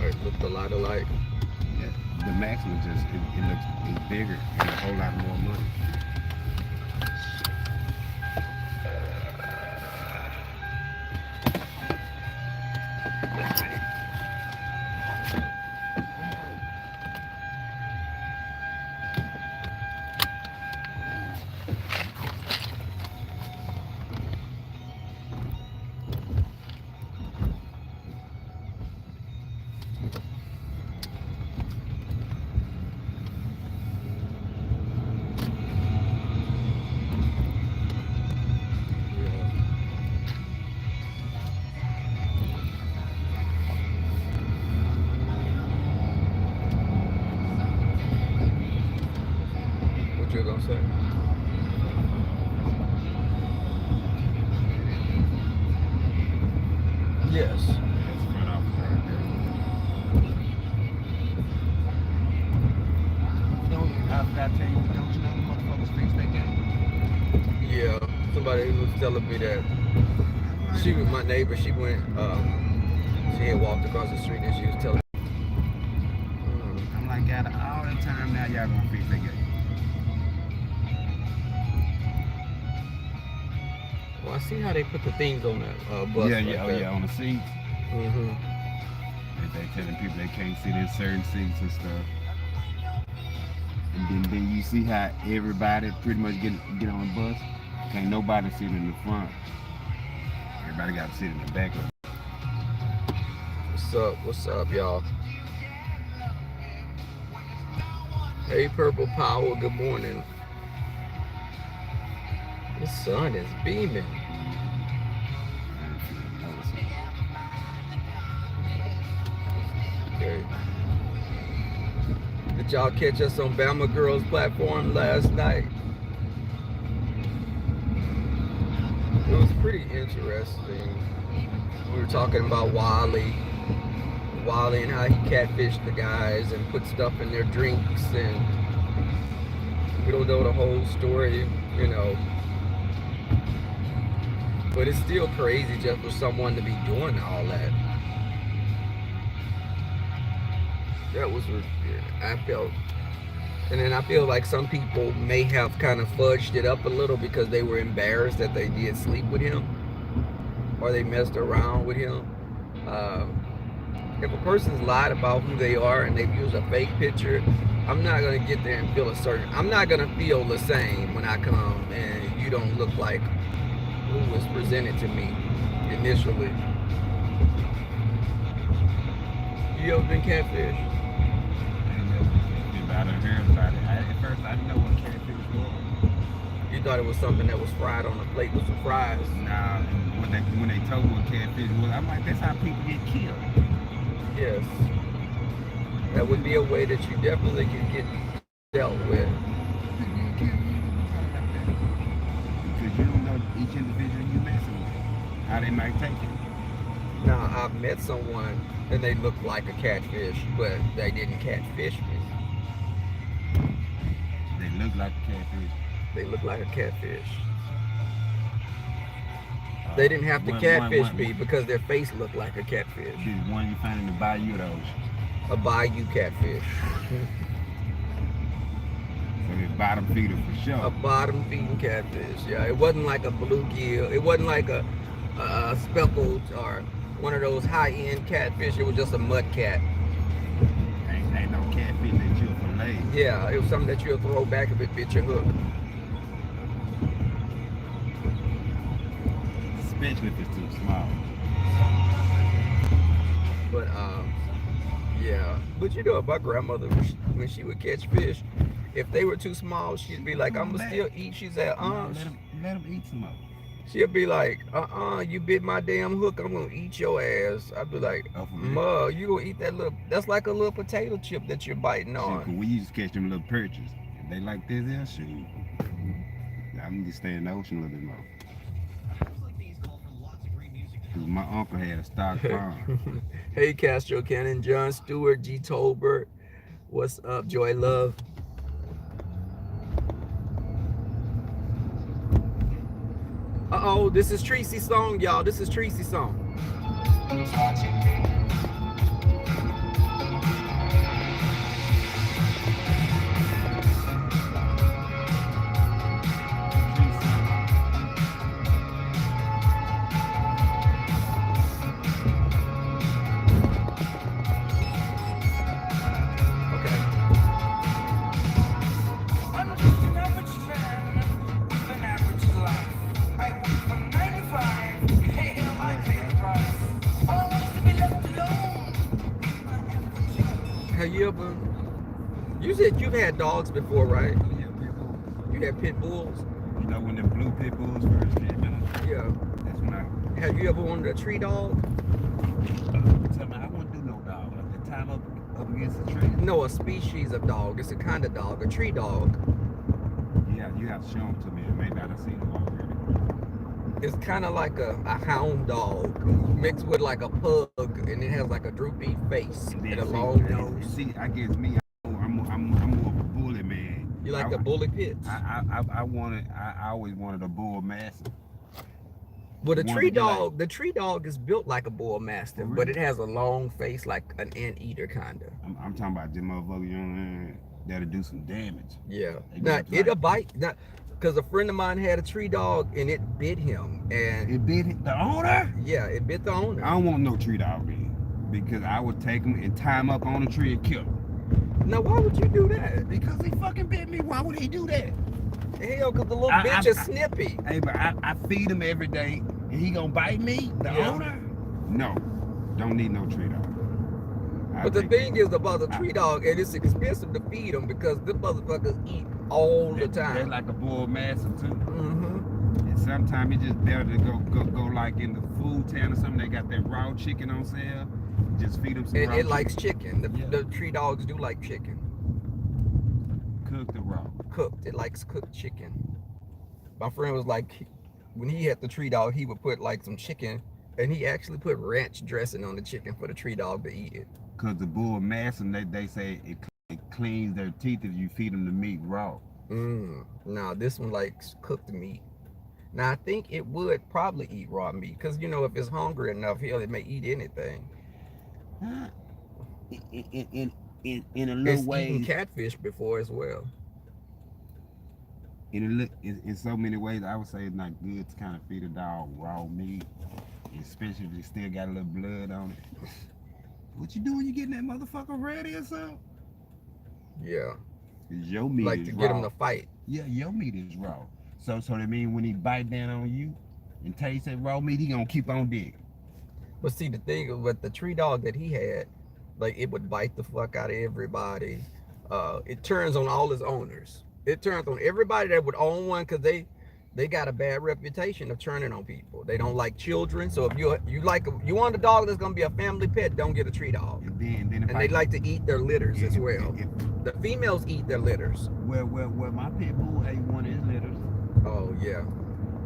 it looked a lot alike. Yeah, the Maxima just it looks it's bigger and a whole lot more money. What you gonna say? Yes. That's front office right there. I forgot to tell you, don't you know the motherfuckers fix that game? Yeah. Somebody was telling me that she was my neighbor. She went. She had walked across the street and she was telling. I'm like, out of all the time now, y'all gonna fix that game. Well, I see how they put the things on the bus. Yeah, on the seats. Mm-hmm. They telling people they can't sit in certain seats and stuff. And then you see how everybody pretty much get on the bus. Can't nobody sit in the front. Everybody got to sit in the back of it. What's up, y'all? Hey, Purple Power. Good morning. The sun is beaming. Okay. Did y'all catch us on Bama Girls platform last night? It was pretty interesting. We were talking about Wally and how he catfished the guys and put stuff in their drinks, and we don't know the whole story, you know. But it's still crazy just for someone to be doing all that. That was, I felt, and then I feel like some people may have kind of fudged it up a little because they were embarrassed that they did sleep with him or they messed around with him. If a person's lied about who they are and they've used a fake picture, I'm not gonna get there and feel I'm not gonna feel the same when I come and you don't look like who was presented to me initially. You ever been catfished? I done heard about it. At first, I didn't know what catfish was. You thought it was something that was fried on a plate with some fries? Nah, when they told me what catfish was, I'm like, that's how people get killed. Yes. That would be a way that you definitely could get dealt with. Because you don't know each individual you messing with, how they might take it. Now, I've met someone and they looked like a catfish, but they didn't catfish me. They look like a catfish. They look like a catfish. They didn't have to catfish me because their face looked like a catfish. The one you find in the bayou, those. A bayou catfish. So it's bottom feeder for sure. A bottom feeding catfish. Yeah, it wasn't like a bluegill. It wasn't like a speckled or one of those high-end catfish. It was just a mud cat. Ain't no catfish that you'll fillet. Yeah, it was something that you'll throw back if it bit your hook. Especially if it's too small. But yeah. But you know, my grandmother, when she would catch fish, if they were too small, she'd be like, "I'm gonna still eat." She said, Let them eat some more. She'd be like, you bit my damn hook, I'm gonna eat your ass. I'd be like, Ma, you gonna eat that little, that's like a little potato chip that you're biting on. Shoot, we used to catch them little perches. If they like this, they'll shoot. I'm just stay in the ocean a little bit more. Cause my uncle had a stock farm. Hey, Castro Cannon, John Stewart, G. Tolbert, what's up, Joy Love? Uh-oh, this is Tracy's song, y'all. This is Tracy's song. Have you ever? You said you've had dogs before, right? Yeah, pit bulls. You had pit bulls. You know when the blue pit bulls first came out? Yeah. That's when I. Have you ever wanted a tree dog? Tell me, I wouldn't do no dog. Like the time up against the tree. No, a species of dog. It's a kind of dog, a tree dog. Yeah, you have to show them to me. Maybe I've seen them already. It's kind of like a hound dog mixed with like a pug, and it has like a droopy face and a long nose. See, I guess me, I'm more of a bully man. You like the bully pits? I always wanted a bull mastiff. Well, the tree dog is built like a bull mastiff, really? But it has a long face like an anteater kind of. I'm talking about them motherfuckers, you know, that'll do some damage. Yeah. Now, it'll bite. Now, because a friend of mine had a tree dog and it bit him. And it bit the owner? Yeah, it bit the owner. I don't want no tree dog then, because I would take him and tie him up on a tree and kill him. Now, why would you do that? Because he fucking bit me. Why would he do that? Hell, because the little bitch is snippy. Hey, but I feed him every day, and he gonna bite me, the owner? No, don't need no tree dog. But the thing is about the tree dog, and it's expensive to feed them because the motherfuckers eat all the time. They're like a bull mastiff too. Mm-hmm. And sometimes it's just better to go like in the food town or something. They got that raw chicken on sale. Just feed them some and raw it chicken. Likes chicken. The tree dogs do like chicken. Cooked or raw? Cooked. It likes cooked chicken. My friend was like, when he had the tree dog, he would put like some chicken, and he actually put ranch dressing on the chicken for the tree dog to eat it. Because the bull mastiff, they say it cleans their teeth if you feed them the meat raw. No, this one likes cooked meat. Now I think it would probably eat raw meat because, you know, if it's hungry enough, hell, it may eat anything. In a little way, it's eaten catfish before as well. In so many ways, I would say it's not good to kind of feed a dog raw meat, especially if it still got a little blood on it. What you doing? You getting that motherfucker ready or something? Yeah. Your meat like is to raw. Get him to fight. Yeah, your meat is raw. So that means when he bite down on you and taste that raw meat, he gonna keep on digging. But see, the thing with the tree dog that he had, like it would bite the fuck out of everybody. It turns on all his owners. It turns on everybody that would own one because they got a bad reputation of turning on people. They don't like children. So if you want a dog that's gonna be a family pet, don't get a tree dog. And they like to eat their litters as well. The females eat their litters. Well, my pit bull ate one of his litters. Oh yeah.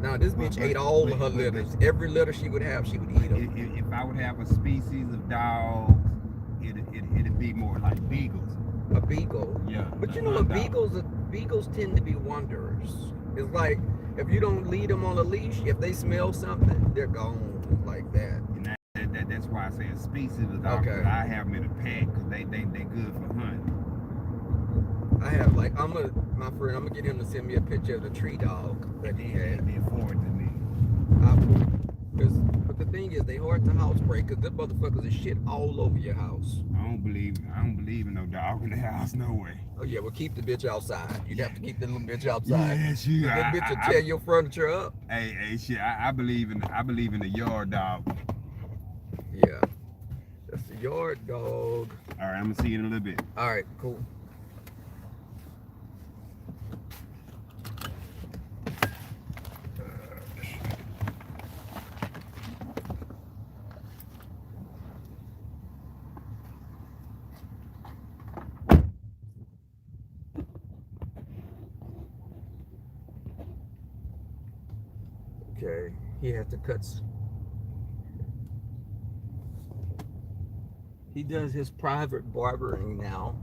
Now this bitch ate all of her litters. Every litter she would have, she would eat them. If I would have a species of dog, it'd be more like beagles. A beagle. Yeah. But you know what, beagles tend to be wanderers. It's like if you don't lead them on a leash, if they smell something, they're gone like that. And that's why I say a species of dog. Okay. I have them in a pack because they good for hunting. I have my friend. I'm gonna get him to send me a picture of the tree dog that he had. They forward to me. But the thing is, they hard to housebreak because them motherfuckers is shit all over your house. I don't believe in no dog in the house, no way. Oh yeah, well keep the bitch outside. You'd have to keep the little bitch outside. Yeah, shoot. That bitch will tear your furniture up. Hey, shit. I believe in the yard dog. Yeah, that's the yard dog. All right, I'm gonna see you in a little bit. All right, cool. Okay, he has to cut. He does his private barbering now.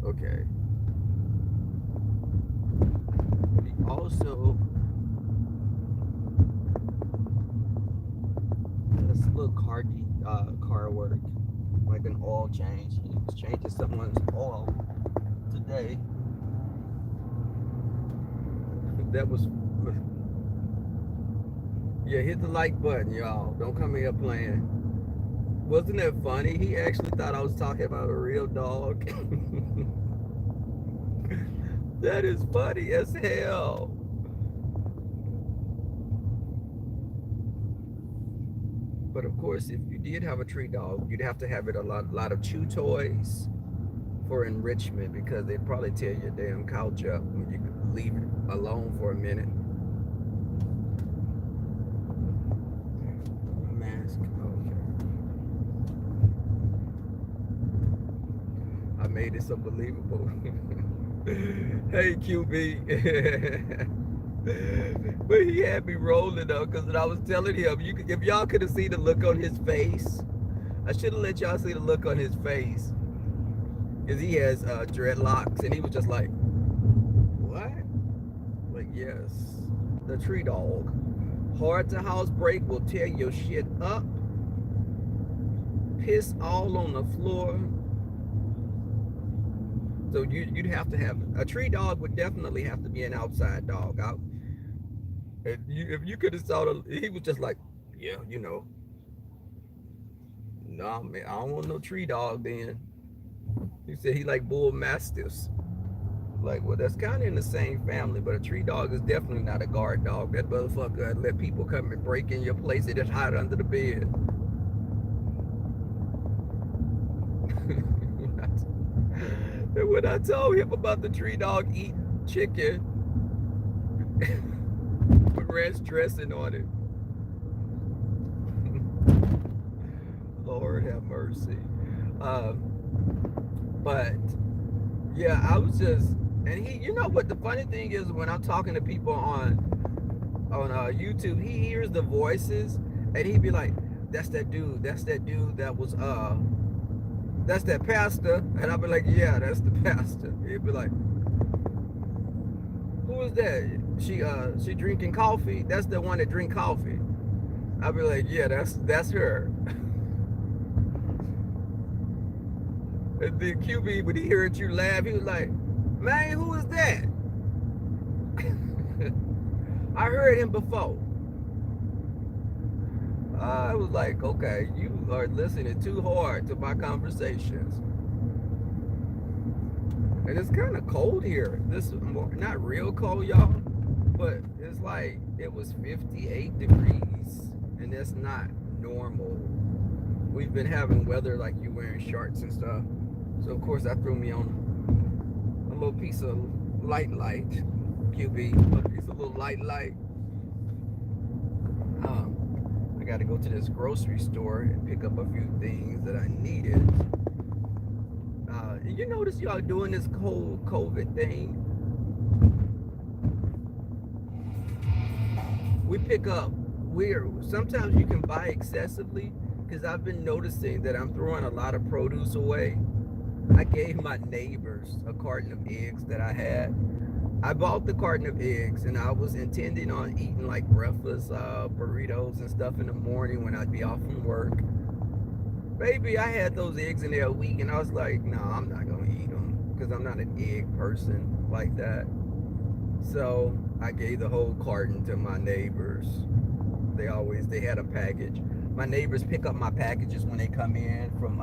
Okay. He also does a little car work, like an oil change. He was changing someone's oil today. That was, yeah, hit the like button, y'all. Don't come here playing. Wasn't that funny? He actually thought I was talking about a real dog. That is funny as hell. But of course, if you did have a tree dog, you'd have to have it a lot of chew toys for enrichment because they'd probably tear your damn couch up when you leave it alone for a minute. Mask. Okay. I made it so believable. Hey QB. But he had me rolling though, because I was telling him, if y'all could have seen the look on his face, I should have let y'all see the look on his face, because he has dreadlocks, and he was just like, "What?" Like, yes, the tree dog, hard to house break, will tear your shit up, piss all on the floor. So you'd have to have a tree dog. Would definitely have to be an outside dog. If you could have saw he was just like, yeah, nah, man, I don't want no tree dog. Then he said he like bull mastiffs. Like, well, that's kind of in the same family, but a tree dog is definitely not a guard dog. That motherfucker let people come and break in your place. They just hide under the bed. And when I told him about the tree dog eating chicken with ranch dressing on it, Lord have mercy. But yeah, I was just, and he, what the funny thing is, when I'm talking to people on YouTube, he hears the voices, and he'd be like, "That's that dude. That's that dude that was that's that pastor," and I'd be like, "Yeah, that's the pastor." He'd be like, "Who is that? She drinking coffee? That's the one that drink coffee." I'd be like, "Yeah, that's her." And the QB, when he heard you laugh, he was like, "Man, who is that?" I heard him before. I was like, okay, you are listening too hard to my conversations. And it's kind of cold here. This is not real cold, y'all, but it's like it was 58 degrees, and that's not normal. We've been having weather like you wearing shorts and stuff. So of course that threw me on a little piece of light, QB, a piece of little light. I got to go to this grocery store and pick up a few things that I needed. You notice y'all doing this whole COVID thing? We pick up sometimes you can buy excessively, because I've been noticing that I'm throwing a lot of produce away. I gave my neighbors a carton of eggs that I had. I bought the carton of eggs, and I was intending on eating like breakfast burritos and stuff in the morning when I'd be off from work. Baby, I had those eggs in there a week, and I was like, no, I'm not gonna eat them because I'm not an egg person like that. So I gave the whole carton to my neighbors. They had a package. My neighbors pick up my packages when they come in from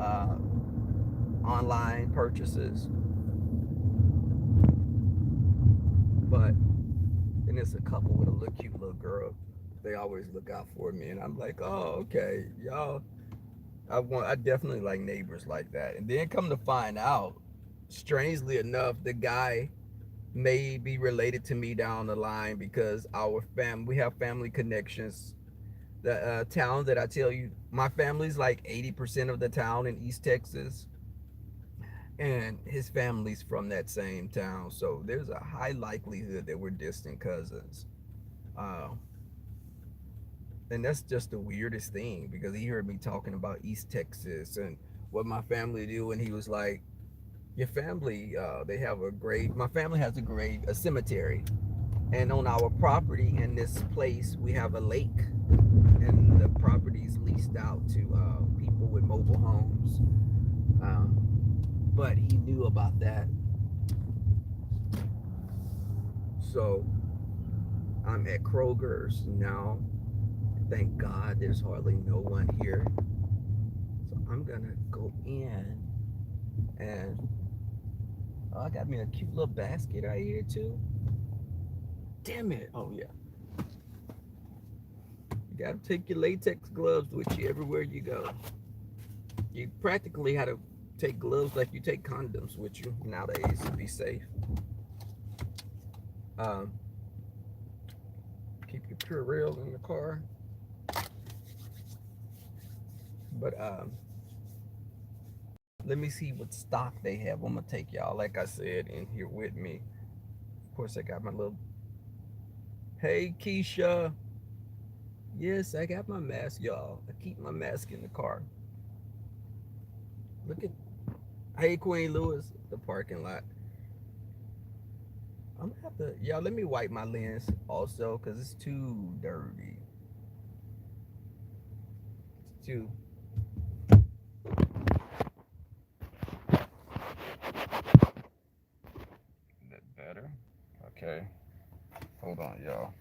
online purchases. But and it's a couple with a cute little girl. They always look out for me, and I'm like, oh, okay, y'all. I definitely like neighbors like that. And then come to find out, strangely enough, the guy may be related to me down the line because we have family connections. The town that I tell you, my family's like 80% of the town in East Texas, and his family's from that same town. So there's a high likelihood that we're distant cousins. Uh, and that's just the weirdest thing, because he heard me talking about East Texas and what my family do, and he was like, "Your family, my family has a cemetery, and on our property in this place we have a lake, and the property's leased out to people with mobile homes." But he knew about that, so I'm at Kroger's now. Thank God there's hardly no one here. So I'm gonna go in, and I got me a cute little basket right here too. Damn it. Oh yeah. gotta take your latex gloves with you everywhere you go. You practically had to take gloves like you take condoms with you nowadays to be safe. Um, keep your Purell in the car. But let me see what stock they have. I'm gonna take y'all, like I said, in here with me. Of course, I got my little. Hey, Keisha. Yes, I got my mask, y'all. I keep my mask in the car. Look at. Hey, Queen Lewis, the parking lot. I'm gonna have to, y'all. Let me wipe my lens also, cause it's too dirty. It's too. That better? Okay. Hold on, y'all.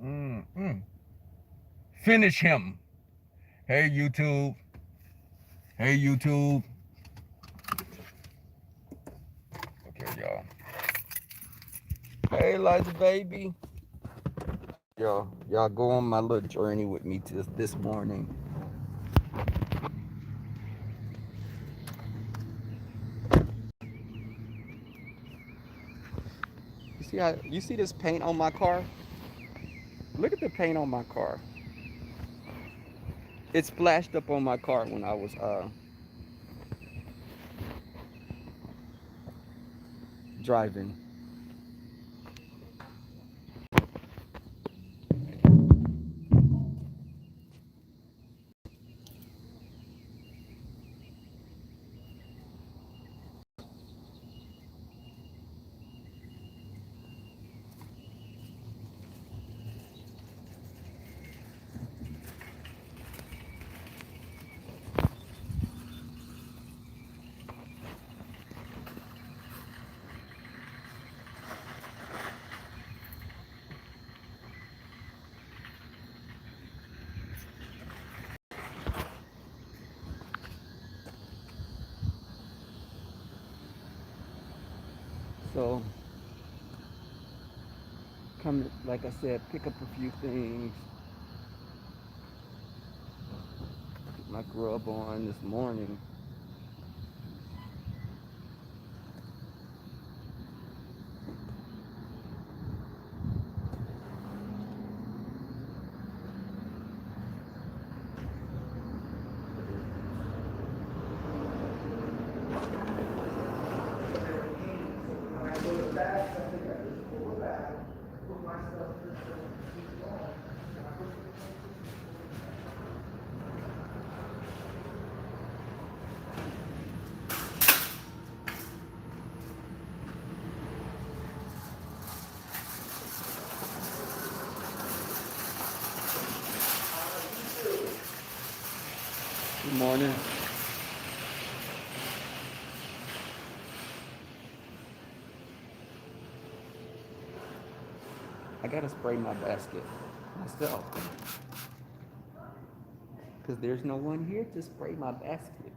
Mm-mm. Finish him. Hey, YouTube. Hey, YouTube. Okay, y'all. Hey, Elijah, baby. Y'all go on my little journey with me to this morning. You see this paint on my car? Look at the paint on my car. It splashed up on my car when I was driving. So, come, like I said, pick up a few things. Get my grub on this morning. Good morning. I gotta spray my basket myself because there's no one here to spray my basket.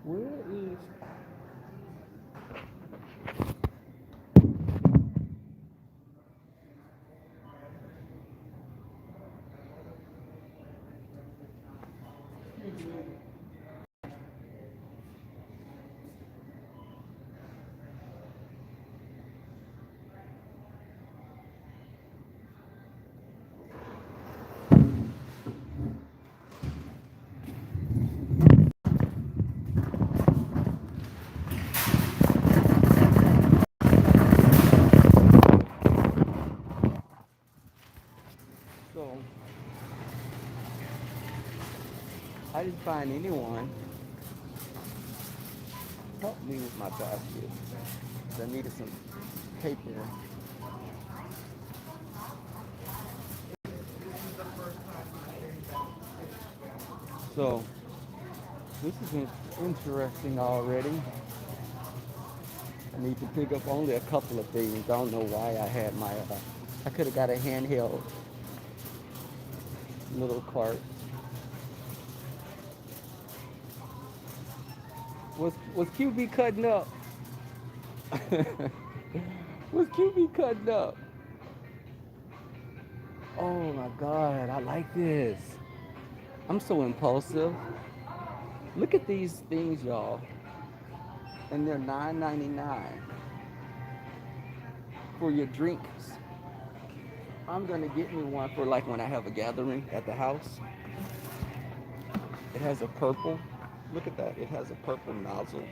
Where is? So I didn't find anyone help me with my basket. I needed some paper. So this is interesting already. I need to pick up only a couple of things. I don't know why I had my. I could have got a handheld little cart. Was QB cutting up? Was QB cutting up? Oh my God, I like this. I'm so impulsive. Look at these things, y'all. And they're $9.99 for your drinks. I'm gonna get me one for like when I have a gathering at the house. It has a purple. Look at that. It has a purple nozzle.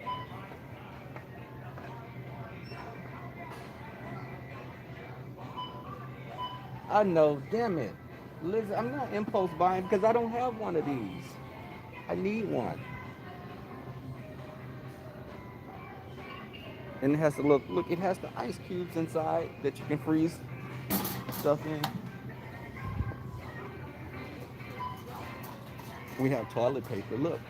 I know, damn it. Liz, I'm not impulse buying because I don't have one of these. I need one. And it has to look, it has the ice cubes inside that you can freeze stuff in. We have toilet paper, look.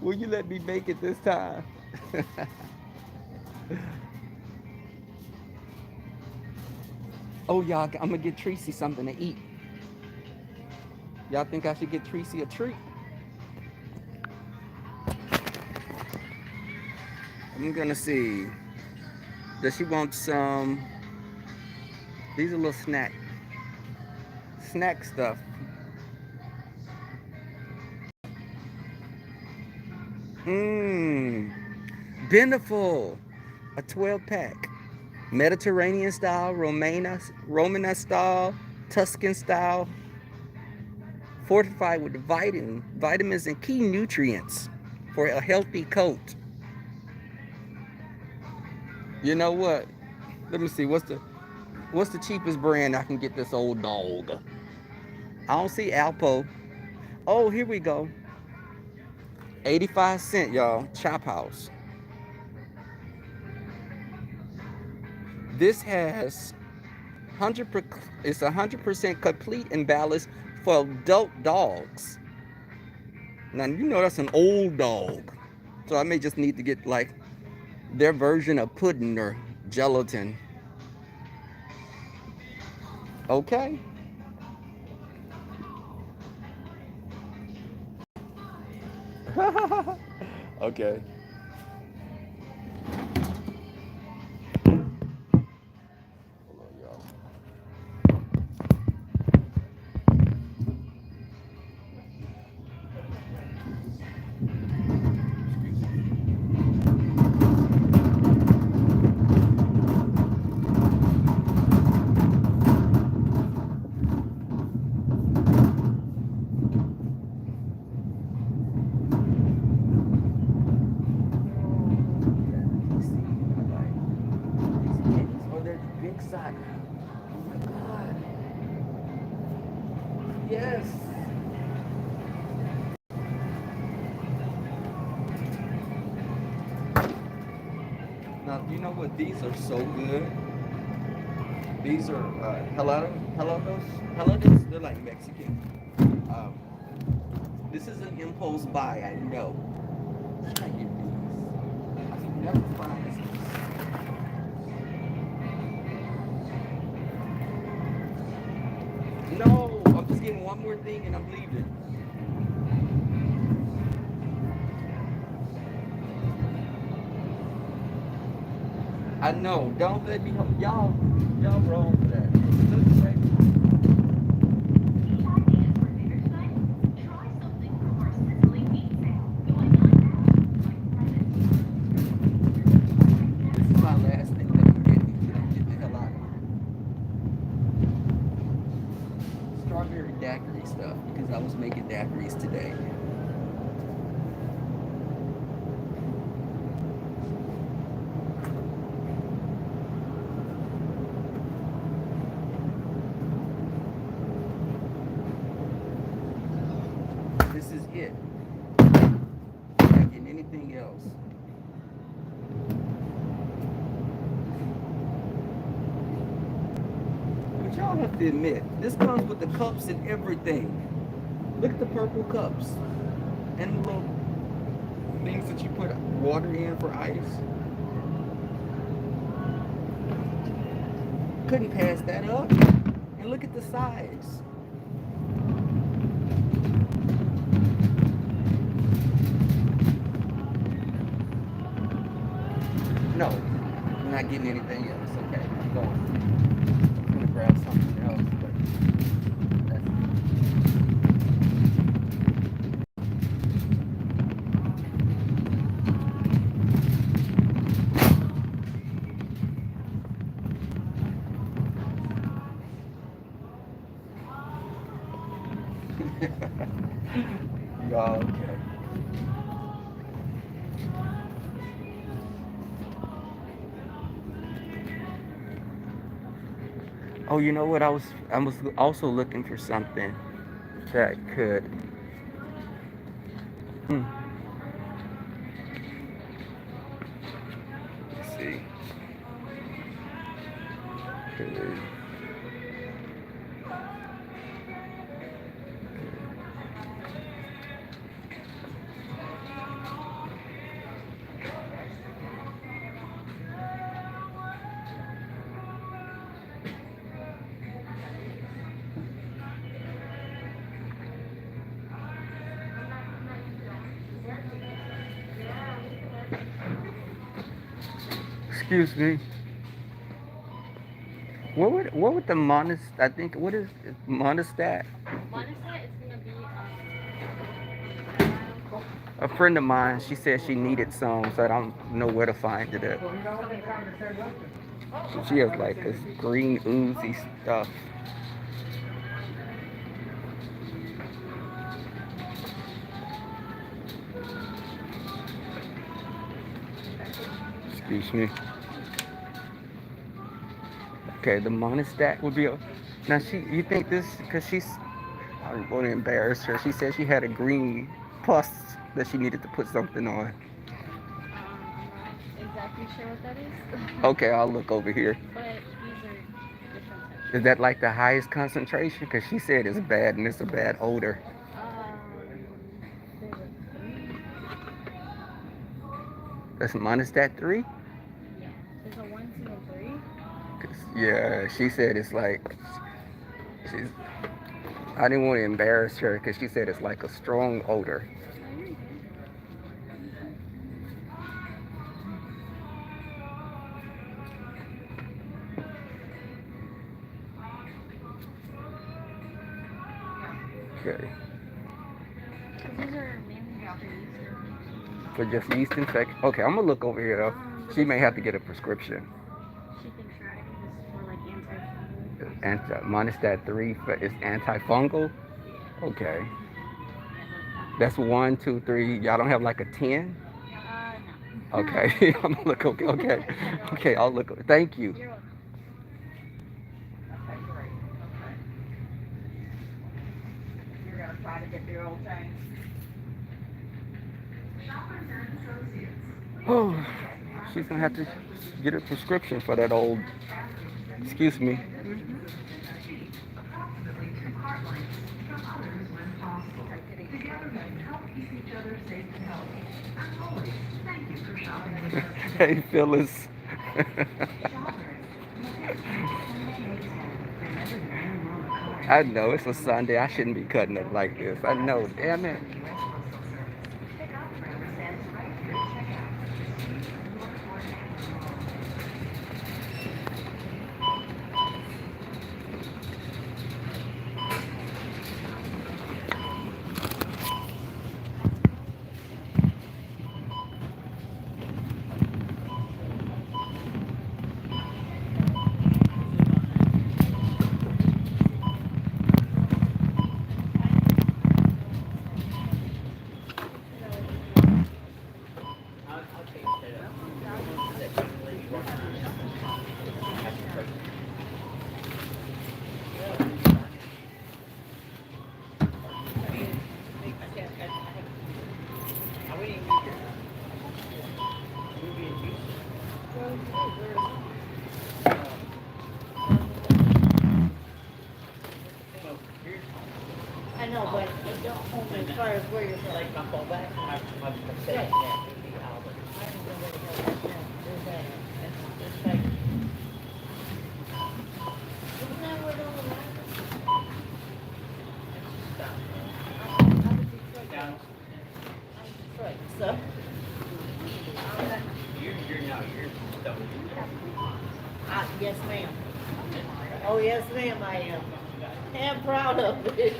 Will you let me make it this time? Oh, y'all, I'm gonna get Tracy something to eat. Y'all think I should get Tracy a treat? I'm gonna see. Does she want some? These are little snack stuff. Mmm, Beneful, a 12 pack. Mediterranean style, Romana style, Tuscan style, fortified with vitamins and key nutrients for a healthy coat. You know what? Let me see. What's the cheapest brand I can get this old dog? I don't see Alpo. Oh, here we go. 85 cents, y'all. Chop House. This has 100. It's 100% complete and balanced for adult dogs. Now you know that's an old dog, so I may just need to get like their version of pudding or gelatin. Okay. Okay. Hold on, y'all. Oh, they're big size. Oh my God. Yes. Now, you know what? These are so good. These are helados. They're like Mexican. Um, this is an impulse buy. I know. I get these. I can never find this. No, I'm just getting one more thing and I'm leaving. I know. Don't let me help y'all wrong for that. Look, baby. This is my last thing that I'm getting. Then I'm getting the hell out of here. Strawberry daiquiri stuff because I was making daiquiris today. This is it. I'm not getting anything else. But y'all have to admit, this comes with the cups and everything. Look at the purple cups. And the little things that you put water in for ice. Couldn't pass that up. And look at the size. No, I'm not getting anything else. Okay, I'm going. I'm gonna grab something else, but that's yeah, okay. Oh, you know what? I was also looking for something that could. Hmm, let's see. Okay. Excuse me. What would the monos? I think what is monostat? Monistat is gonna be A friend of mine, she said she needed some, so I don't know where to find it at. okay. She has like this green oozy stuff. Excuse me. Okay, the monostat would be. Now you think this? Because I don't want to embarrass her. She said she had a green pus that she needed to put something on. I'm not exactly sure what that is, Okay, I'll look over here. but these are different Is types. that like the highest concentration? Because she said it's bad and it's a bad odor. There's a three. That's monostat 3? Yeah, there's a one, two, and three. Yeah, she said it's like she's. I didn't want to embarrass her because she said it's like a strong odor. Oh, you're good. Okay, Because these are mainly just for yeast infections. for just yeast infection. Okay, I'm gonna look over here though. But She this may have to get a prescription. she can try because this is for like antifungal. Monostat 3 is antifungal. Yeah. Okay, that's 1, 2, 3. Y'all don't have like a 10? No. Okay, I'm gonna look. Okay, okay, okay. I'll look. Thank you. You're welcome. Okay, great. Okay. You're gonna try to get the oil change. Oh, she's gonna have to get a prescription for that old. Excuse me. Hey, Phyllis. I know it's a Sunday. I shouldn't be cutting it like this. I know. Damn it. I know, but don't hold me as far as where you're like my fallback. Yeah. Yes, ma'am. Oh, yes, ma'am, I am. I'm proud of it.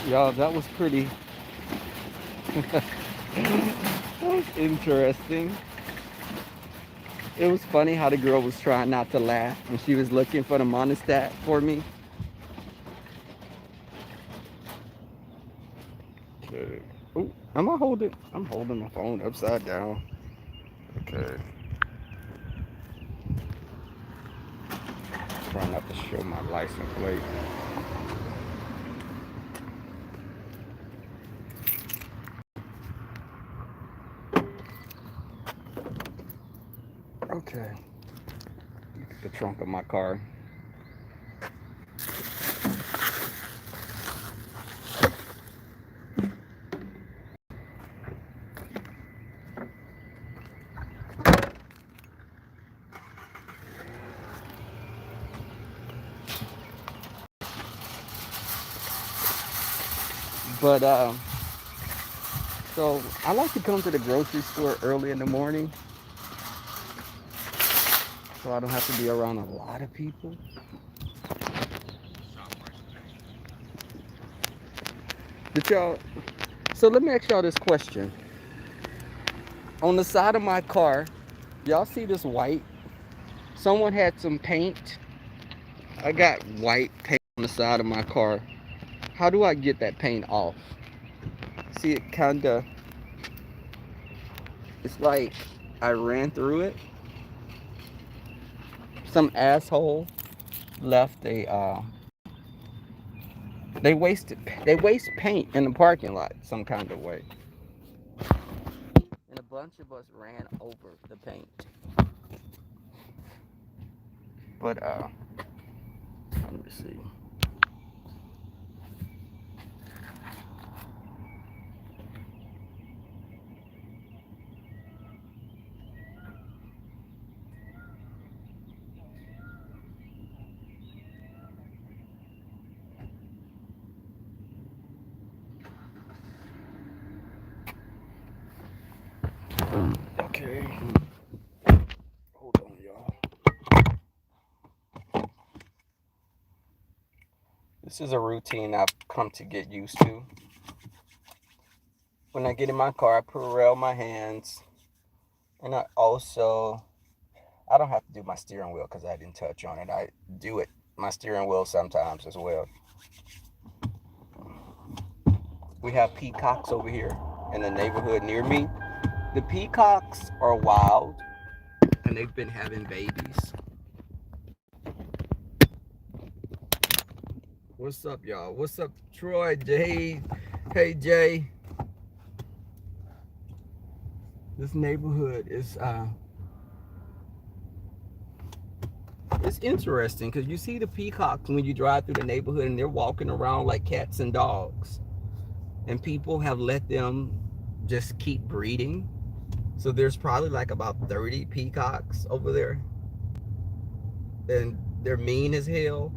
Y'all, that was pretty that was interesting. It was funny how the girl was trying not to laugh when she was looking for the monostat for me. Okay. Oh, am I holding? I'm holding my phone upside down. Okay. Trying not to show my license plate. Okay. The trunk of my car. But so I like to come to the grocery store early in the morning, so I don't have to be around a lot of people. Did y'all? So let me ask y'all this question. On the side of my car, y'all see this white? Someone had some paint. I got white paint on the side of my car. How do I get that paint off? See, it kinda, it's like I ran through it. Some asshole left they waste paint in the parking lot some kind of way. And a bunch of us ran over the paint. But let me see. Okay. Hold on, y'all. This is a routine I've come to get used to. When I get in my car, I Purell my hands, and I don't have to do my steering wheel because I didn't touch on it. I do it my steering wheel sometimes as well. We have peacocks over here in the neighborhood near me. The peacocks are wild, and they've been having babies. What's up, y'all? What's up, Troy, Jay? Hey, Jay. This neighborhood is it's interesting because you see the peacocks when you drive through the neighborhood, and they're walking around like cats and dogs. And people have let them just keep breeding. So there's probably like about 30 peacocks over there, and they're mean as hell.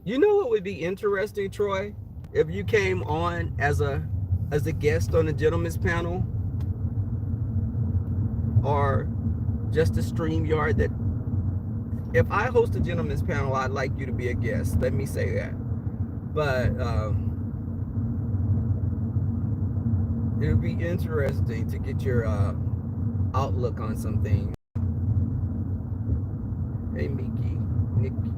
You know what would be interesting, Troy? If you came on as a guest on the gentleman's panel, or just a StreamYard. That if I host a gentleman's panel, I'd like you to be a guest. Let me say that. But it would be interesting to get your outlook on something. Hey, Mickey, Nikki.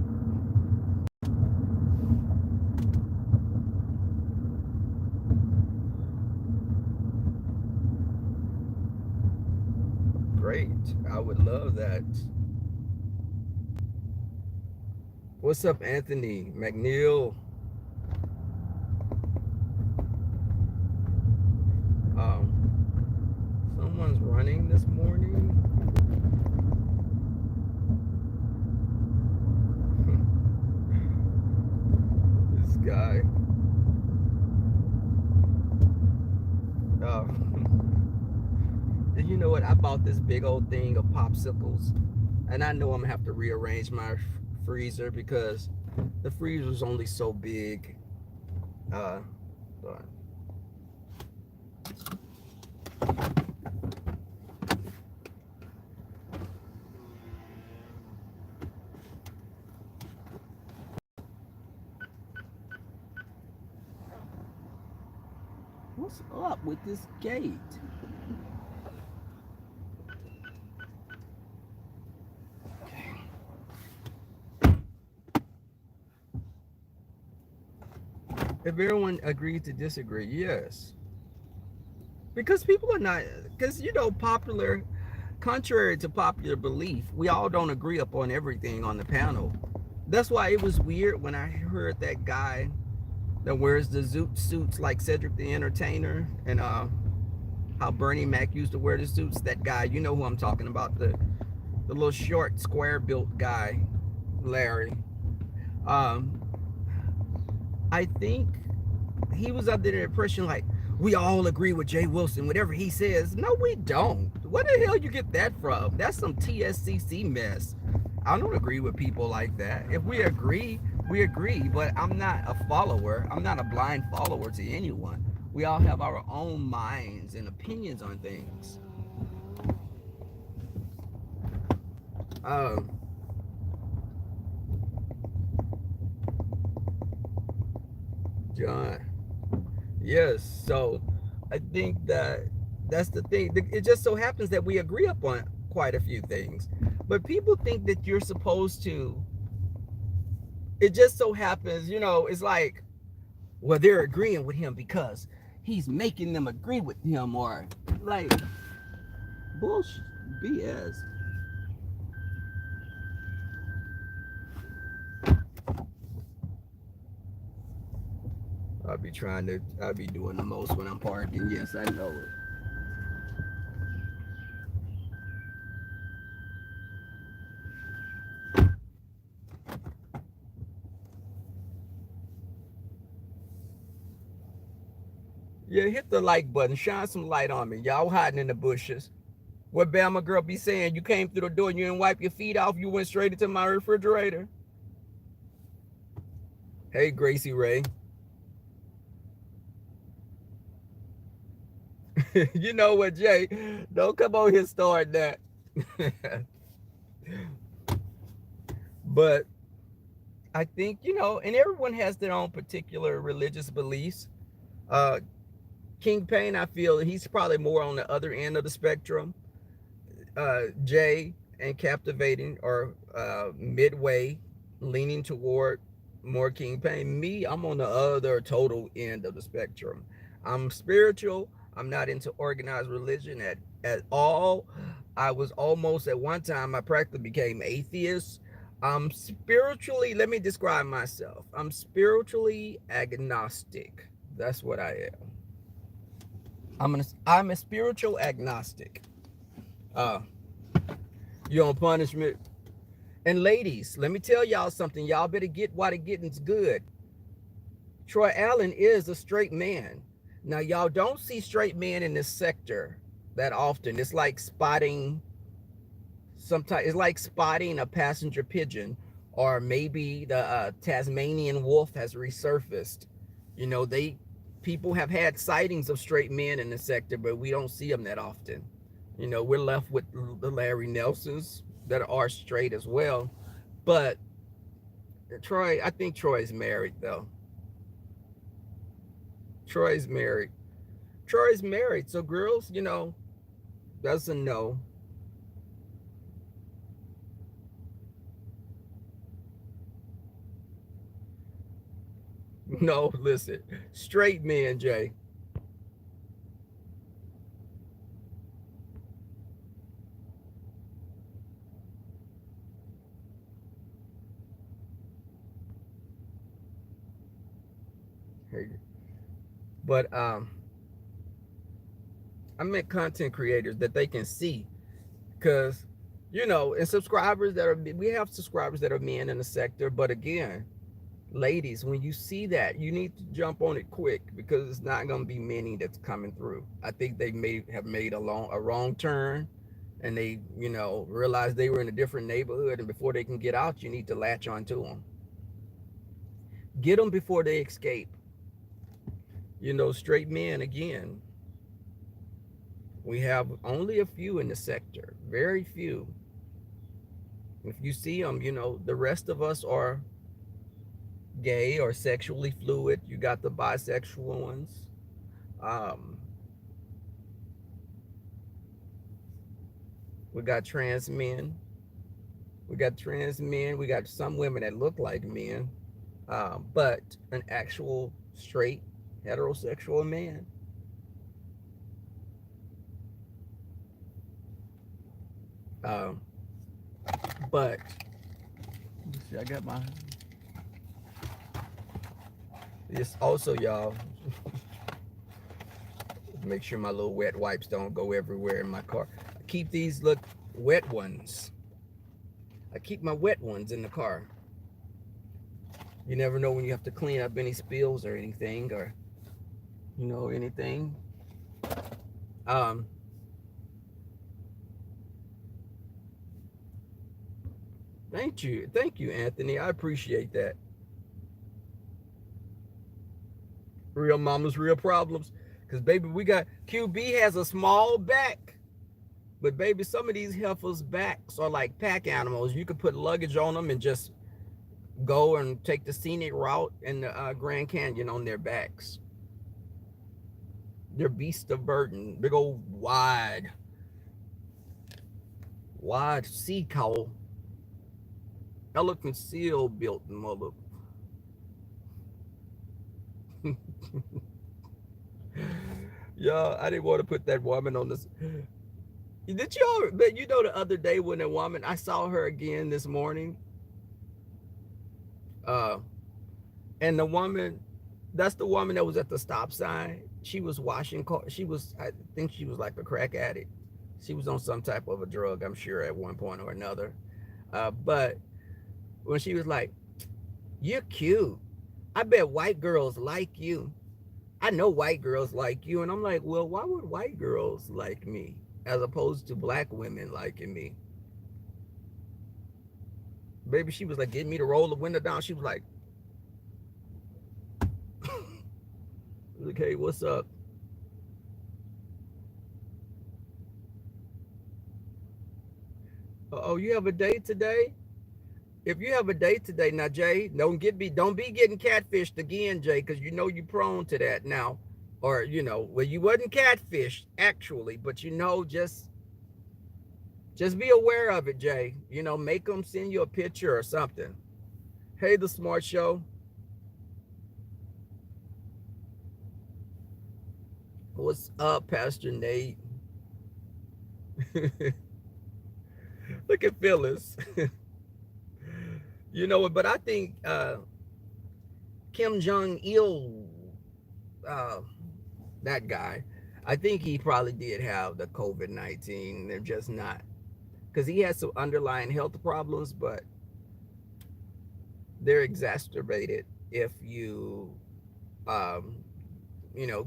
Great. I would love that. What's up, Anthony McNeil? Someone's running this morning. This guy. Uh, you know what? I bought this big old thing of popsicles, and I know I'm gonna have to rearrange my freezer because the freezer's only so big. But what's up with this gate? If everyone agrees to disagree, yes. Because people are not, because popular, contrary to popular belief, we all don't agree upon everything on the panel. That's why it was weird when I heard that guy that wears the zoot suits like Cedric the Entertainer, and how Bernie Mac used to wear the suits. That guy, you know who I'm talking about, the little short, square built guy, Larry. Um, I think he was under the impression like we all agree with Jay Wilson, whatever he says. No, we don't. Where the hell you get that from? That's some TSCC mess. I don't agree with people like that. If we agree, we agree, but I'm not a follower. I'm not a blind follower to anyone. We all have our own minds and opinions on things. John. Yes, so I think that's the thing. It just so happens that we agree upon quite a few things. But people think that you're supposed to, it just so happens, it's like, well, they're agreeing with him because he's making them agree with him, or like bullshit, BS. I'll be doing the most when I'm parking. Yes, I know it. Yeah, hit the like button. Shine some light on me. Y'all hiding in the bushes. What Bama girl be saying? You came through the door and you didn't wipe your feet off. You went straight into my refrigerator. Hey, Gracie Ray. You know what, Jay? Don't come on here starting that. But I think, and everyone has their own particular religious beliefs. King Payne, I feel he's probably more on the other end of the spectrum. Jay and Captivating are midway, leaning toward more King Payne. Me, I'm on the other total end of the spectrum. I'm spiritual. I'm not into organized religion at all. I was almost at one time, I practically became atheist. I'm spiritually, let me describe myself. I'm spiritually agnostic. That's what I am. I'm a spiritual agnostic. You on punishment? And ladies, let me tell y'all something. Y'all better get while the getting's good. Troy Allen is a straight man. Now, y'all don't see straight men in this sector that often. It's like spotting sometimes. It's like spotting a passenger pigeon, or maybe the Tasmanian wolf has resurfaced. People have had sightings of straight men in the sector, but we don't see them that often. We're left with the Larry Nelsons that are straight as well. But I think Troy's married though. Troy's married. Troy's married. So girls, that's a no. No, listen. Straight men, Jay. But I meant content creators that they can see, because and subscribers that are, we have subscribers that are men in the sector. But again, ladies, when you see that, you need to jump on it quick, because it's not going to be many that's coming through. I think they may have made a wrong turn, and they realized they were in a different neighborhood, and before they can get out, you need to latch onto them, get them before they escape. Straight men, again, we have only a few in the sector, very few. If you see them, the rest of us are gay or sexually fluid. You got the bisexual ones. Um, we got trans men. We got trans men. We got some women that look like men, but an actual straight heterosexual man. Um, but see, I got my. It's also, y'all, make sure my little wet wipes don't go everywhere in my car. I keep these wet ones. I keep my wet ones in the car. You never know when you have to clean up any spills or anything, or anything. Um, thank you, Anthony. I appreciate that. Real mamas, real problems. Because, baby, we got QB has a small back. But, baby, some of these heifers' backs are like pack animals. You could put luggage on them and just go and take the scenic route in the Grand Canyon on their backs. They're beasts of burden. Big old wide sea cow. Elephant seal built mother. Yeah, I didn't want to put that woman on this. Did y'all? But the other day when a woman, I saw her again this morning. And the woman, that's the woman that was at the stop sign. She was washing car. I think she was like a crack addict. She was on some type of a drug, I'm sure, at one point or another. But when she was like, "You're cute. I bet white girls like you. I know white girls like you." And I'm like, well, why would white girls like me as opposed to black women liking me? Baby, she was like, getting me to roll the window down. She was like, okay, what's up? Oh, you have a date today? If you have a date today, now, Jay, don't be getting catfished again, Jay, because you're prone to that now. Or, well, you wasn't catfished, actually, but just be aware of it, Jay. Make them send you a picture or something. Hey, The Smart Show. What's up, Pastor Nate? Look at Phyllis. But I think Kim Jong-il, that guy, I think he probably did have the COVID-19. They're just not, because he has some underlying health problems, but they're exacerbated if you,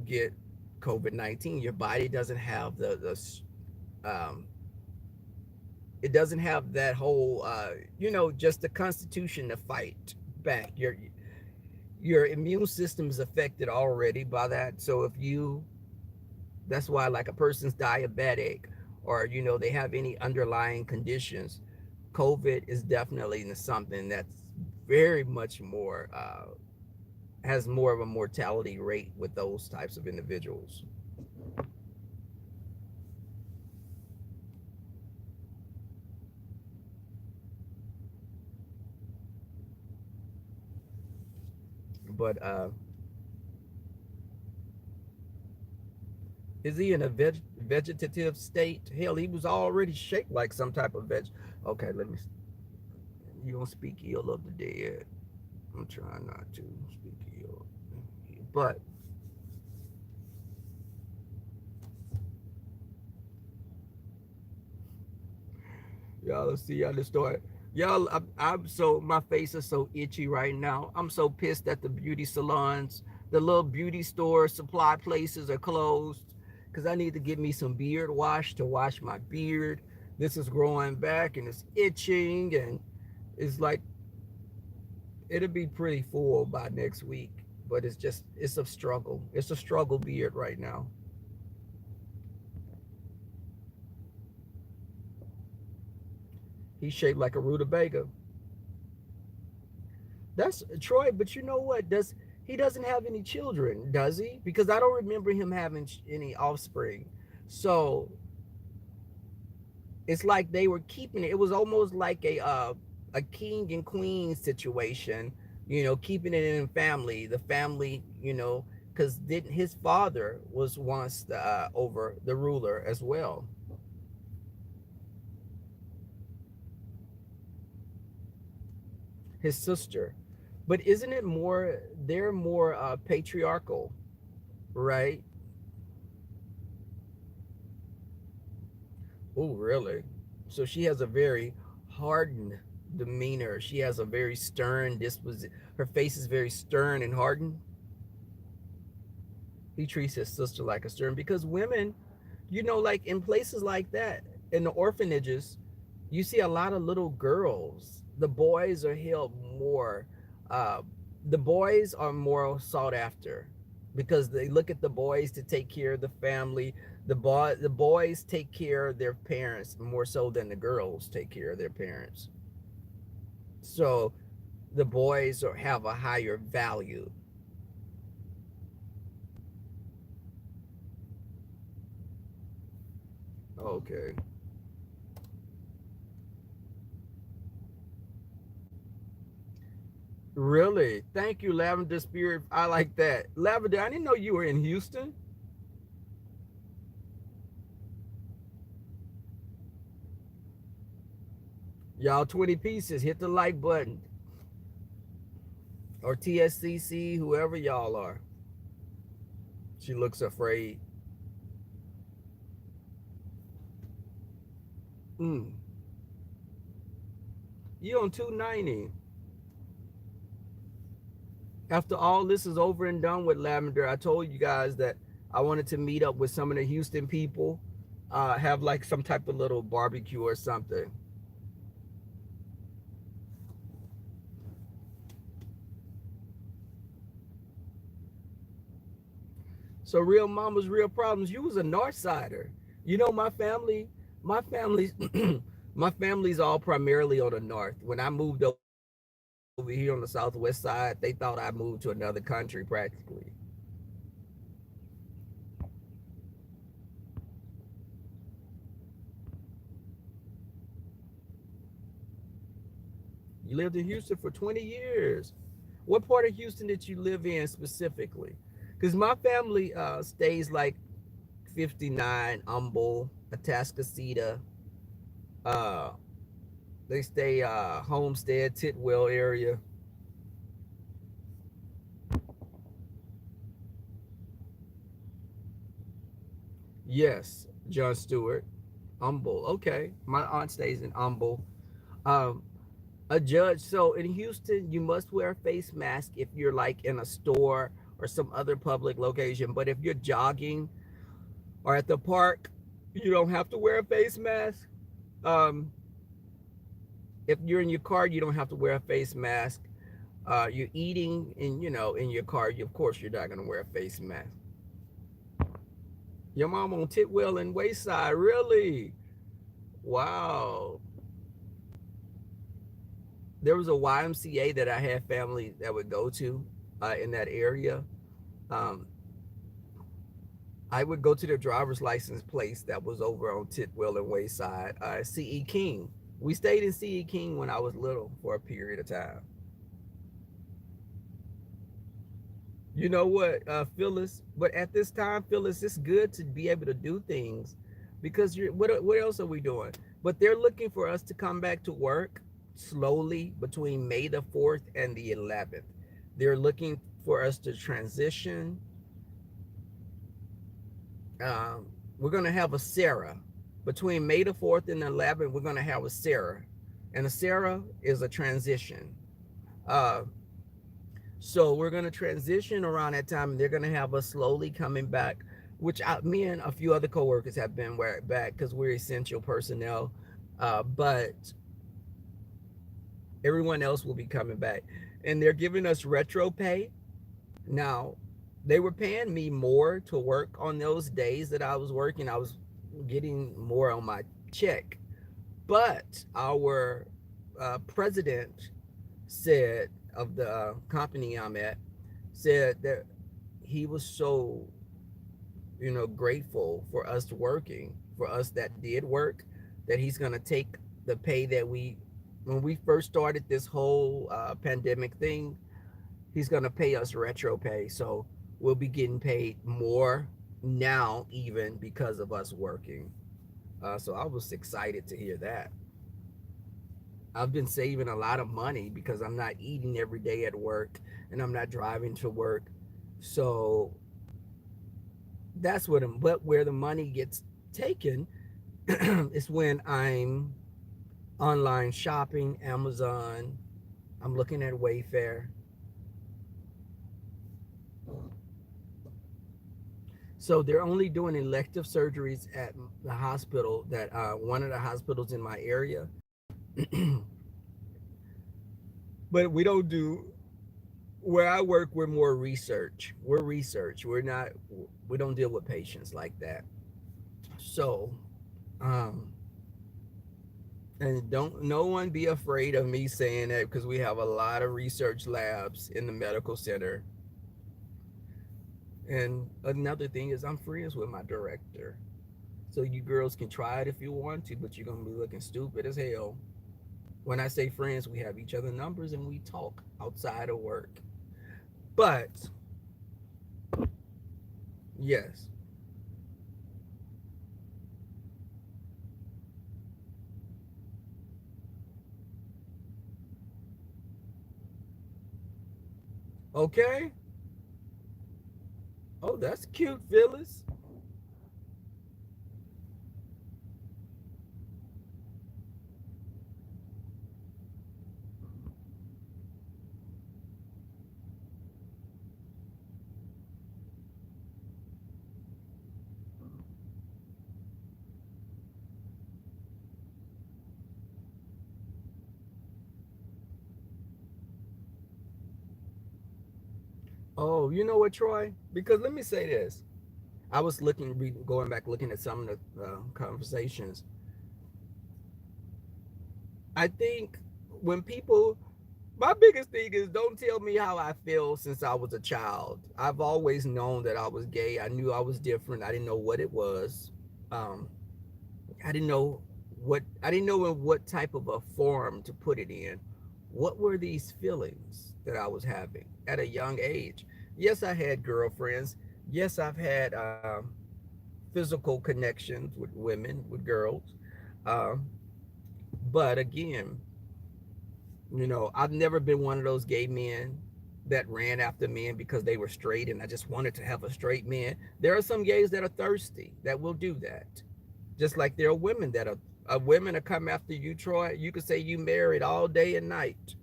get COVID-19. Your body doesn't have it doesn't have that whole, just the constitution to fight back. Your immune system is affected already by that. So that's why, like, a person's diabetic, or, they have any underlying conditions, COVID is definitely something that's very much more has more of a mortality rate with those types of individuals. But is he in a vegetative state? Hell, he was already shaped like some type of veg. Okay, let me. You don't speak ill of the dead. I'm trying not to speak ill, but y'all, let's see y'all the story. Y'all, I'm so my face is so itchy right now. I'm so pissed that the beauty salons, the little beauty store supply places are closed because I need to get me some beard wash to wash my beard. This is growing back and it's itching and it's like it'll be pretty full by next week. But it's just it's a struggle. It's a struggle beard right now. He's shaped like a rutabaga. That's Troy, but you know what? Does he doesn't have any children, does he? Because I don't remember him having any offspring. So it's like they were keeping it. It was almost like a king and queen situation, keeping it in family. The family, because didn't his father was once over the ruler as well. His sister, but isn't it more? They're more patriarchal, right? Oh, really? So she has a very hardened demeanor. She has a very stern disposition. Her face is very stern and hardened. He treats his sister like a stern because women, like in places like that, in the orphanages, you see a lot of little girls. The boys are held more. Uh, the boys are more sought after because they look at the boys to take care of the family. The boys take care of their parents more so than the girls take care of their parents. So the boys have a higher value. Okay. Really? Thank you, Lavender Spirit. I like that. Lavender, I didn't know you were in Houston. Y'all 20 pieces, hit the like button. Or TSCC, whoever y'all are. She looks afraid. Mm. You on 290. After all this is over and done with Lavender, I told you guys that I wanted to meet up with some of the Houston people, have like some type of little barbecue or something. So real mamas, real problems. You was a North Sider. My family's my family's all primarily on the north. When I moved over here on the southwest side, they thought I moved to another country practically. You lived in Houston for 20 years. What part of Houston did you live in specifically? Because my family stays like 59, Humble, Atascocita. Uh, they stay Homestead, Titwell area. Yes, John Stewart, Humble. Okay, my aunt stays in Humble. Um, a judge. So in Houston, you must wear a face mask if you're like in a store or some other public location. But if you're jogging or at the park, you don't have to wear a face mask. Um, if you're in your car, you don't have to wear a face mask. You're eating in your car. Of course, you're not gonna wear a face mask. Your mom on Titwell and Wayside, really? Wow. There was a YMCA that I had family that would go to. in that area. Um, I would go to the driver's license place that was over on Titwell and Wayside, CE King. We stayed in CE King when I was little for a period of time. You know what, Phyllis? But at this time, Phyllis, it's good to be able to do things because what else are we doing? But they're looking for us to come back to work slowly between May the 4th and the 11th. They're looking for us to transition. We're going to have a Sarah between May the 4th and the 11th. We're going to have a Sarah, and a Sarah is a transition. Uh, So we're gonna transition around that time, and they're gonna have us slowly coming back, which me and a few other coworkers have been back because we're essential personnel. But everyone else will be coming back, and they're giving us retro pay. Now, they were paying me more to work on those days that I was working. I was getting more on my check, but our president said of the company I'm at said that he was so grateful for us working for us that did work, that he's going to take the pay that we when we first started this whole pandemic thing, he's going to pay us retro pay, so we'll be getting paid more now even because of us working. So I was excited to hear that. I've been saving a lot of money because I'm not eating every day at work and I'm not driving to work. So that's but where the money gets taken is when I'm online shopping, Amazon, I'm looking at Wayfair. So they're only doing elective surgeries at the hospital that one of the hospitals in my area. But we don't do where I work. We're more research. We're research. We don't deal with patients like that. So, um, and don't no one be afraid of me saying that because we have a lot of research labs in the medical center. And another thing is I'm friends with my director. So you girls can try it if you want to, but you're gonna be looking stupid as hell. When I say friends, we have each other numbers and we talk outside of work. But yes. Okay. Oh, that's cute, Phyllis. Oh, you know what, Troy? Because let me say this. I was going back, looking at some of the conversations. I think when people, my biggest thing is don't tell me how I feel since I was a child. I've always known that I was gay. I knew I was different. I didn't know what it was. Um, I didn't know I didn't know in what type of a form to put it in. What were these feelings that I was having at a young age? Yes, I had girlfriends. Yes, I've had physical connections with women, with girls. Um, but again, I've never been one of those gay men that ran after men because they were straight and I just wanted to have a straight man. There are some gays that are thirsty that will do that. Just like there are women that are women that come after you, Troy. You could say you married all day and night.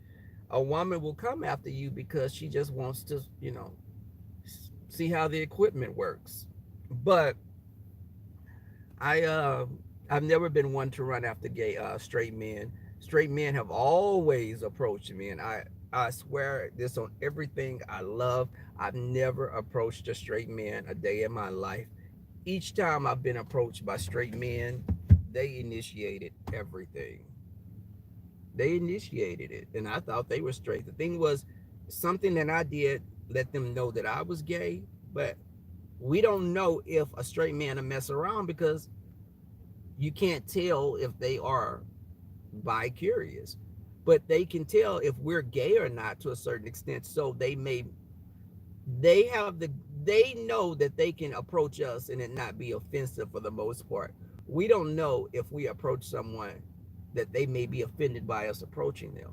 A woman will come after you because she just wants to, see how the equipment works. But I I've never been one to run after gay straight men. Straight men have always approached me, and I swear this on everything I love. I've never approached a straight man a day in my life. Each time I've been approached by straight men, they initiated everything. They initiated it, and I thought they were straight. The thing was, something that I did. let them know that I was gay, but we don't know if a straight man will mess around because you can't tell if they are bi curious, but they can tell if we're gay or not to a certain extent. So they have they know that they can approach us and it not be offensive for the most part. We don't know if we approach someone that they may be offended by us approaching them.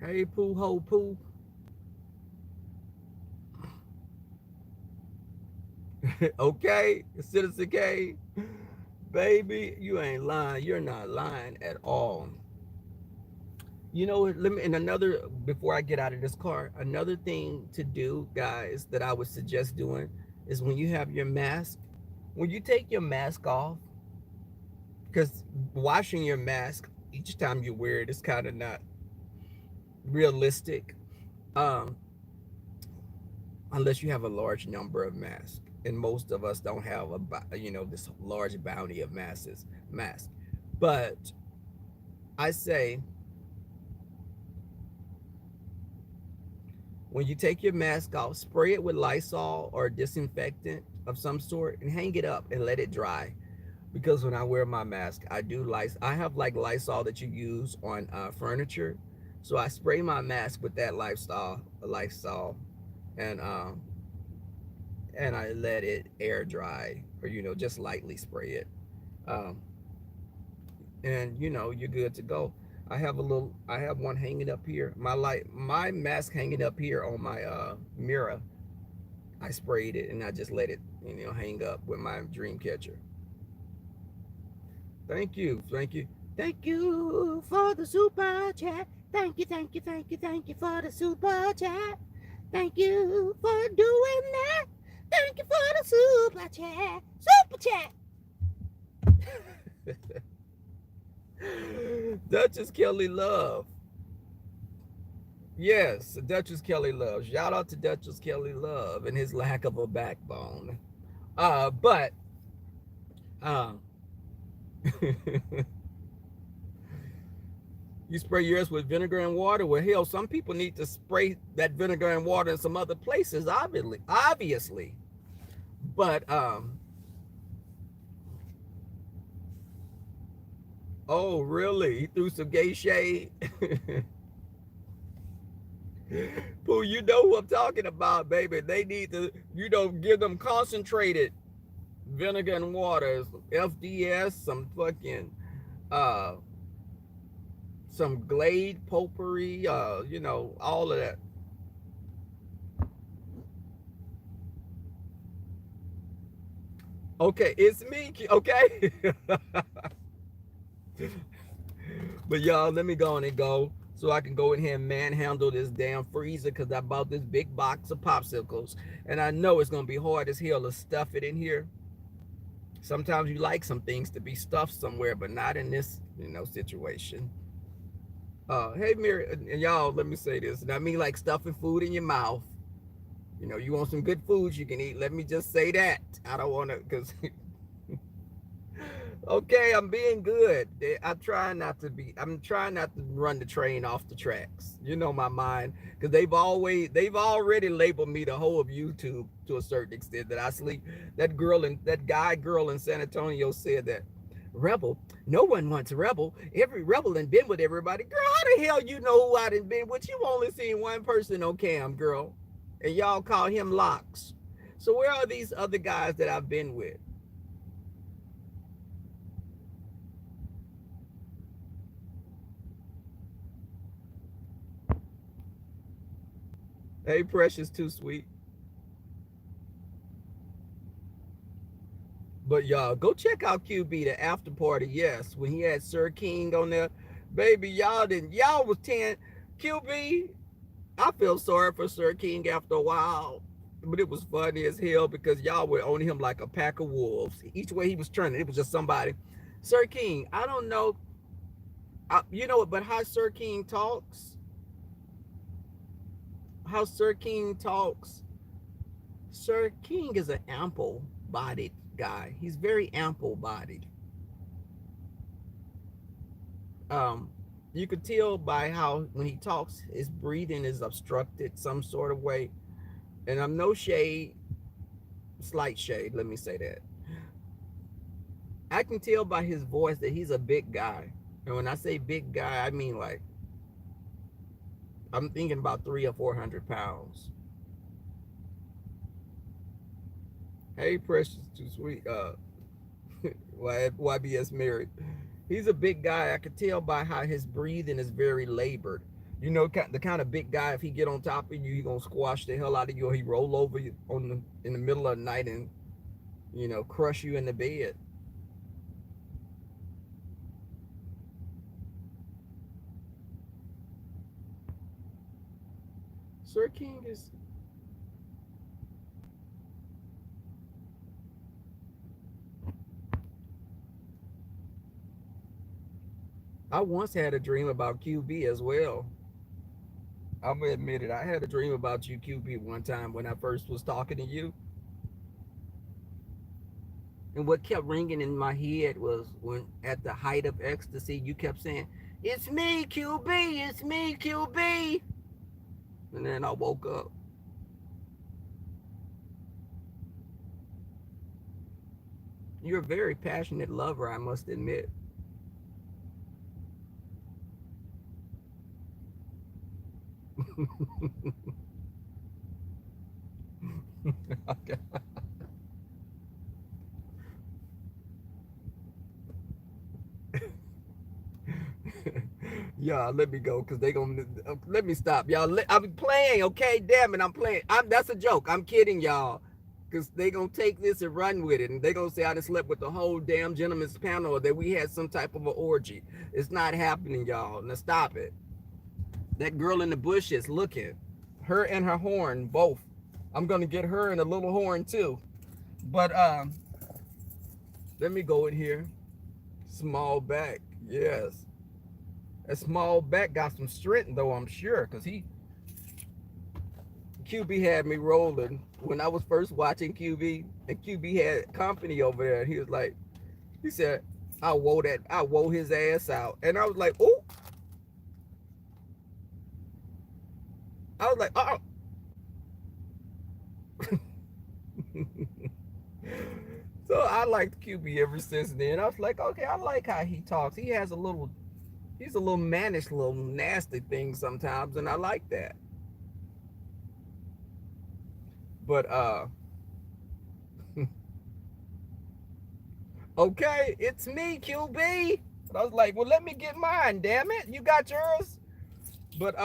Hey, poo ho poo. Okay, Citizen K, baby, you ain't lying. You're not lying at all. You know what? Let me, and another, before I get out of this car, another thing to do, guys, that I would suggest doing is when you have your mask, when you take your mask off, because washing your mask each time you wear it is kind of not realistic, um, unless you have a large number of masks. And most of us don't have this large bounty of masks. But I say, when you take your mask off, spray it with Lysol or disinfectant of some sort and hang it up and let it dry. Because when I wear my mask, I have like Lysol that you use on furniture. So I spray my mask with that Lysol, and I let it air dry, or just lightly spray it. Um, and you're good to go. I have one hanging up here. My mask hanging up here on my mirror. I sprayed it and I just let it hang up with my dream catcher. Thank you for the super chat. Thank you for the super chat. Thank you for doing that. Thank you for the super chat. Duchess Kelly Love. Yes, Duchess Kelly Love. Shout out to Duchess Kelly Love and his lack of a backbone. But uh, you spray yours with vinegar and water. Well, hell, some people need to spray that vinegar and water in some other places, obviously. But oh, really? He threw some gay shade. Pooh, you know who I'm talking about, baby. They need to, give them concentrated vinegar and water, FDS, some fucking, some Glade potpourri, all of that. Okay, it's me. Okay. But y'all, let me go on and go so I can go in here and manhandle this damn freezer because I bought this big box of popsicles and I know it's gonna be hard as hell to stuff it in here. Sometimes you like some things to be stuffed somewhere, but not in this, situation. Hey, Mary, and y'all, let me say this, and I mean like stuffing food in your mouth. You want some good foods you can eat. Let me just say that. I don't want to, because okay, I'm being good. I'm trying not to run the train off the tracks. You know my mind, because they've already labeled me the whole of YouTube to a certain extent that I sleep. That girl in San Antonio said that Rebel, no one wants Rebel. Every Rebel done been with everybody. Girl, how the hell you know who I done been with? You only seen one person on cam, girl, and y'all call him Locks. So where are these other guys that I've been with? Hey, Precious, too sweet. But y'all, go check out QB, the after party. Yes, when he had Sir King on there. Baby, y'all was 10. QB, I feel sorry for Sir King after a while. but it was funny as hell because y'all were on him like a pack of wolves. Each way he was turning, it was just somebody. Sir King, I don't know, you know what? But how Sir King talks. Sir King is an ample-bodied guy. He's very ample-bodied. Um, you could tell by how when he talks, his breathing is obstructed some sort of way. And I'm no shade, slight shade. Let me say that. I can tell by his voice that he's a big guy. And when I say big guy, I mean like I'm thinking about 300 or 400 pounds. Hey, precious, too sweet. YBS married. He's a big guy. I could tell by how his breathing is very labored. You know, the kind of big guy. If he get on top of you, he gonna squash the hell out of you, or he roll over you in the middle of the night and crush you in the bed. Sir King is. I once had a dream about QB as well. I'm gonna admit it. I had a dream about you, QB, one time when I first was talking to you. And what kept ringing in my head was when, at the height of ecstasy, you kept saying, "It's me, QB. It's me, QB." And then I woke up. You're a very passionate lover, I must admit. Okay. Y'all, let me go because they gonna let me stop. Y'all, I'm playing, okay? Damn it, I'm playing. That's a joke. I'm kidding, y'all. Because they gonna take this and run with it, and they gonna say I just slept with the whole damn gentleman's panel, or that we had some type of an orgy. It's not happening, y'all. Now stop it. That girl in the bushes looking, her and her horn both. I'm gonna get her and a little horn too. But let me go in here. Small back, yes. That small back got some strength though, I'm sure, because QB had me rolling when I was first watching QB, and QB had company over there, and he said, I wore his ass out. And I was like, oh, I was like, oh. So I liked QB ever since then. I was like, okay, I like how he talks. He's a little mannish, little nasty thing sometimes, and I like that. But okay, it's me, QB. But I was like, well, let me get mine, damn it. You got yours? But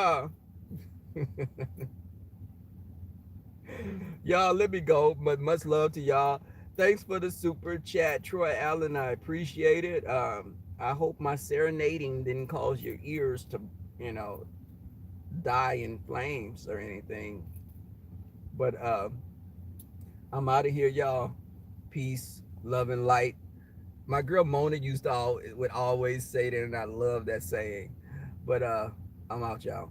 y'all, let me go. But much love to y'all. Thanks for the super chat, Troy Allen. I appreciate it. I hope my serenading didn't cause your ears to, you know, die in flames or anything. But I'm out of here, y'all. Peace, love, and light. My girl Mona would always say that, and I love that saying. But I'm out, y'all.